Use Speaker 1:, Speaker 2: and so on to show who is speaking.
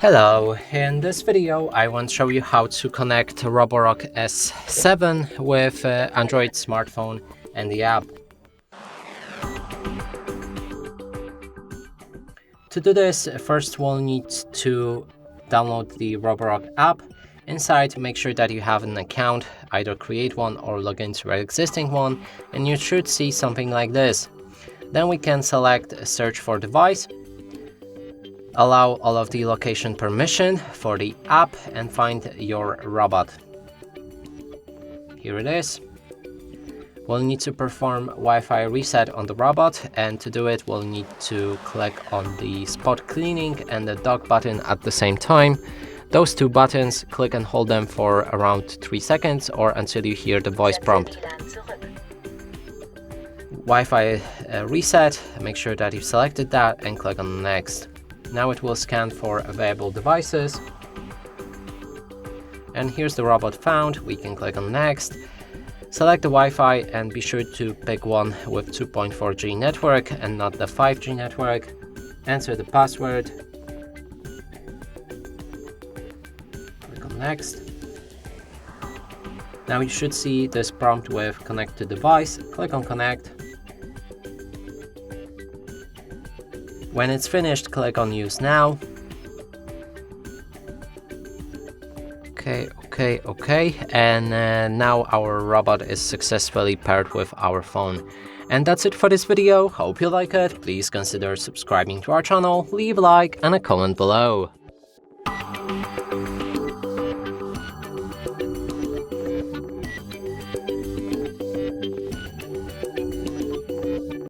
Speaker 1: Hello, in this video I want to show you how to connect Roborock S7 with Android smartphone and the app. To do this, first we'll need to download the Roborock app. Inside, make sure that you have an account, either create one or log into an existing one, and you should see something like this. Then we can select search for device, allow all of the location permission for the app and find your robot. Here it is. We'll need to perform Wi-Fi reset on the robot, and to do it we'll need to click on the spot cleaning and the dock button at the same time. Those two buttons, click and hold them for around 3 seconds or until you hear the voice prompt. Wi-Fi reset, make sure that you've selected that and click on next. Now it will scan for available devices. And here's the robot found. We can click on next. Select the Wi-Fi and be sure to pick one with 2.4G network and not the 5G network. Enter the password. Click on next. Now you should see this prompt with connect to device. Click on connect. When it's finished, click on use now. Okay. And now our robot is successfully paired with our phone. And that's it for this video. Hope you like it. Please consider subscribing to our channel, leave a like and a comment below.